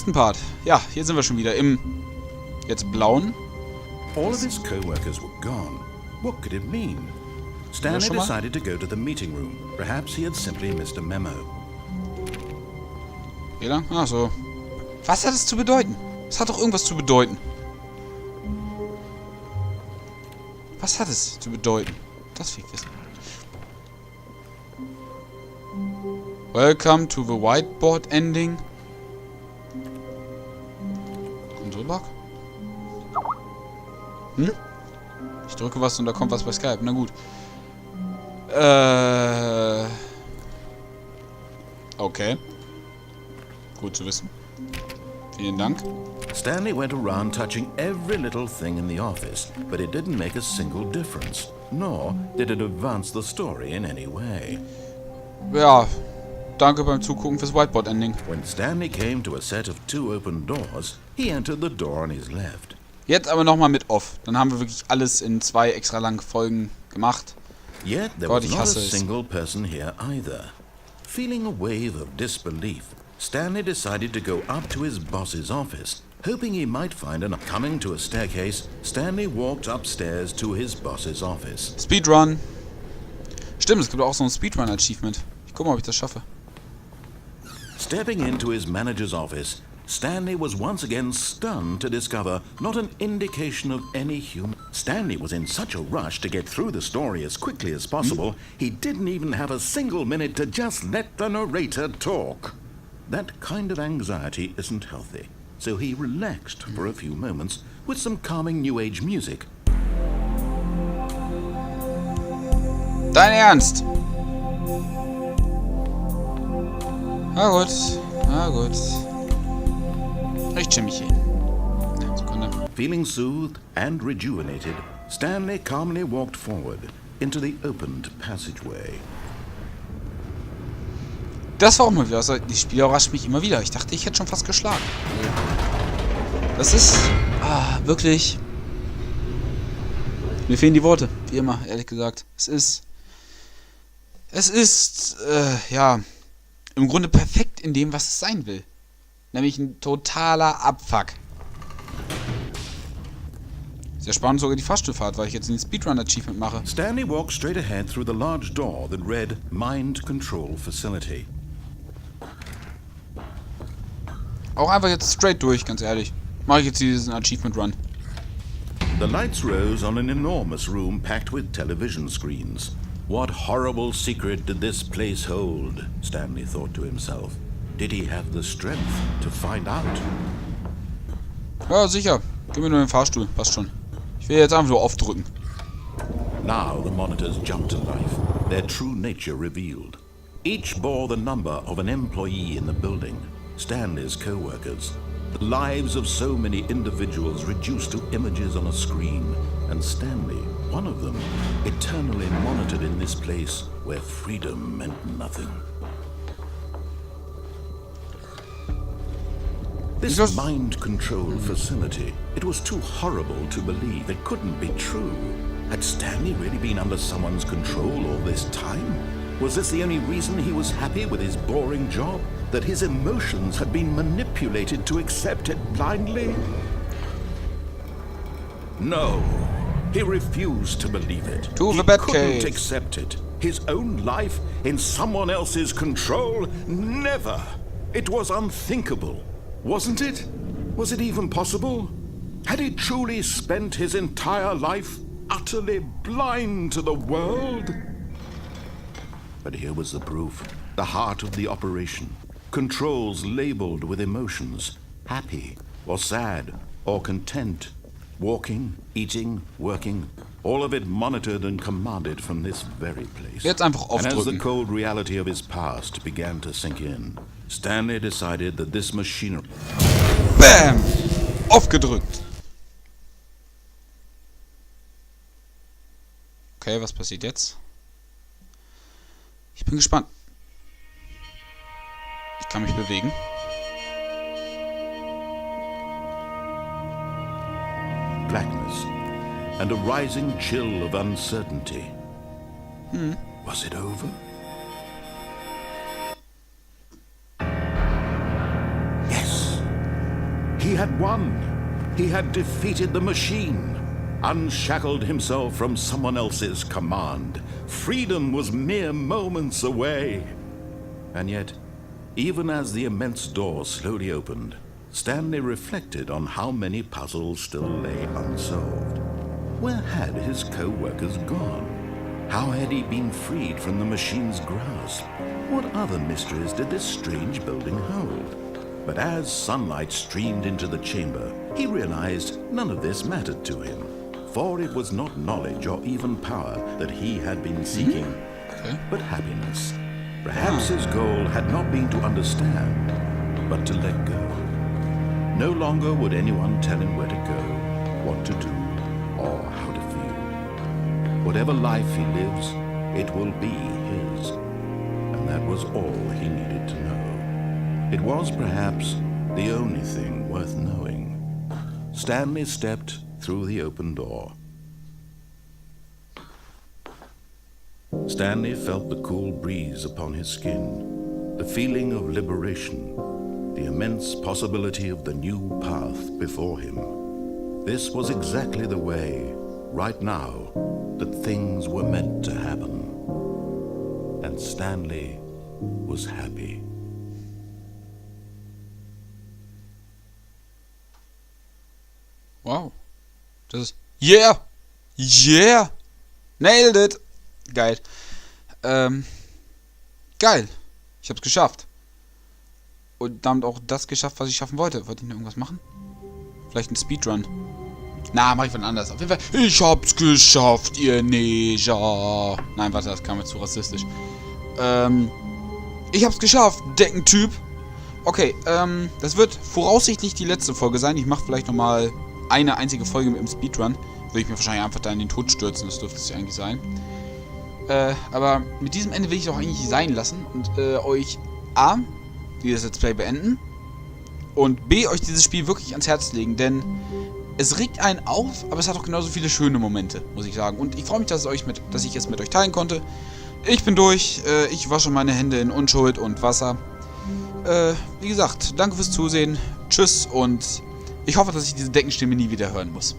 nächsten Part. Ja, hier sind wir schon wieder im jetzt blauen. All of his co-workers were gone. What could it mean? Stanley decided to go to the meeting room. Perhaps he had simply missed a memo. Wie lang? Ach so. Was hat es zu bedeuten? Es hat doch irgendwas zu bedeuten. Was hat es zu bedeuten? Das will ich wissen. Welcome to the whiteboard ending. Kommt rüber? Hm? Ich drücke was und da kommt was bei Skype. Na gut. Okay. Gut zu wissen. Vielen Dank. Stanley went around touching every little thing in the office, but it didn't make a single difference, nor did it advance the story in any way. Ja, danke beim Zugucken fürs Whiteboard-Ending. When Stanley came to a set of 2 open doors, he entered the door on his left. Jetzt aber nochmal mit Off. Dann haben wir wirklich alles in 2 extra langen Folgen gemacht. Yet there was not a single person here either. Feeling a wave of disbelief, Stanley decided to go up to his boss's office. Hoping he might find an coming to a staircase, Stanley walked upstairs to his boss's office. Speedrun. Stimmt, es gibt auch so ein Speedrun-Achievement. Ich guck mal, ob ich das schaffe. Stepping into his manager's office, Stanley was once again stunned to discover not an indication of any human. Stanley was in such a rush to get through the story as quickly as possible, he didn't even have a single minute to just let the narrator talk. That kind of anxiety isn't healthy, so he relaxed for a few moments with some calming New Age music. Dein Ernst? Na gut, na gut. Recht schimmig hier. Sekunde. Feeling soothed and rejuvenated, Stanley calmly walked forward into the opened passageway. Das war auch mal wieder. Also, die Spiel überrascht mich immer wieder. Ich dachte, ich hätte schon fast geschlagen. Das ist wirklich. Mir fehlen die Worte, wie immer, ehrlich gesagt. Es ist ja, im Grunde perfekt in dem, was es sein will. Nämlich ein totaler Abfuck. Sehr spannend sogar die Fahrstuhlfahrt, weil ich jetzt den Speedrun-Achievement mache. Stanley walked straight ahead through the large door that read Mind Control Facility. Auch einfach jetzt straight durch, ganz ehrlich. Mache ich jetzt diesen Achievement-Run. The lights rose on an enormous room packed with television screens. What horrible secret did this place hold? Stanley thought to himself. Did he have the strength to find out? Ja, sicher. Gib mir nur den Fahrstuhl. Passt schon. Ich will jetzt einfach nur aufdrücken. Now the monitors jumped to life, their true nature revealed. Each bore the number of an employee in the building, Stanley's co-workers. The lives of so many individuals reduced to images on a screen, and Stanley, one of them, eternally monitored in this place where freedom meant nothing. This mind control facility, it was too horrible to believe. It couldn't be true. Had Stanley really been under someone's control all this time? Was this the only reason he was happy with his boring job? That his emotions had been manipulated to accept it blindly? No, he refused to believe it. To the He Batcave. couldn't accept it. His own life in someone else's control? Never. It was unthinkable. Wasn't it? Was it even possible? Had he truly spent his entire life utterly blind to the world? But here was the proof. The heart of the operation. Controls labeled with emotions. Happy or sad or content. Walking, eating, working. All of it monitored and commanded from this very place. Jetzt einfach And as the aufdrücken. cold reality of his past began to sink in, Stanley decided that this machinery... Bam! Aufgedrückt. Okay, was passiert jetzt? Ich bin gespannt. Ich kann mich bewegen. blackness and a rising chill of uncertainty. Was it over? Yes, He had won. He had defeated the machine, unshackled himself from someone else's command. Freedom was mere moments away. And yet, even as the immense door slowly opened, Stanley reflected on how many puzzles still lay unsolved. Where had his co-workers gone? How had he been freed from the machine's grasp? What other mysteries did this strange building hold? But as sunlight streamed into the chamber, he realized none of this mattered to him, for it was not knowledge or even power that he had been seeking, but happiness. Perhaps his goal had not been to understand, but to let go. No longer would anyone tell him where to go, what to do, or how to feel. Whatever life he lives, it will be his. And that was all he needed to know. It was perhaps the only thing worth knowing. Stanley stepped through the open door. Stanley felt the cool breeze upon his skin, the feeling of liberation, the immense possibility of the new path before him. This was exactly the way, right now, that things were meant to happen. And Stanley was happy. Wow. Das ist... Yeah! Yeah! Nailed it! Geil. Geil. Ich hab's geschafft. Und damit auch das geschafft, was ich schaffen wollte. Wollte ich noch irgendwas machen? Vielleicht ein Speedrun. Na, mach ich von anders. Auf jeden Fall. Ich hab's geschafft, ihr Neger. Nein, warte, das kam jetzt zu rassistisch. Ich hab's geschafft, Deckentyp. Okay, das wird voraussichtlich die letzte Folge sein. Ich mache vielleicht nochmal eine einzige Folge mit dem Speedrun. Würde ich mir wahrscheinlich einfach da in den Tod stürzen. Das dürfte es ja eigentlich sein. Aber mit diesem Ende will ich es auch eigentlich sein lassen. Und euch A, dieses Let's Play beenden. Und B, euch dieses Spiel wirklich ans Herz legen. Denn es regt einen auf, aber es hat auch genauso viele schöne Momente, muss ich sagen. Und ich freue mich, dass ich es mit euch teilen konnte. Ich bin durch. Ich wasche meine Hände in Unschuld und Wasser. Wie gesagt, danke fürs Zusehen. Tschüss und ich hoffe, dass ich diese Deckenstimme nie wieder hören muss.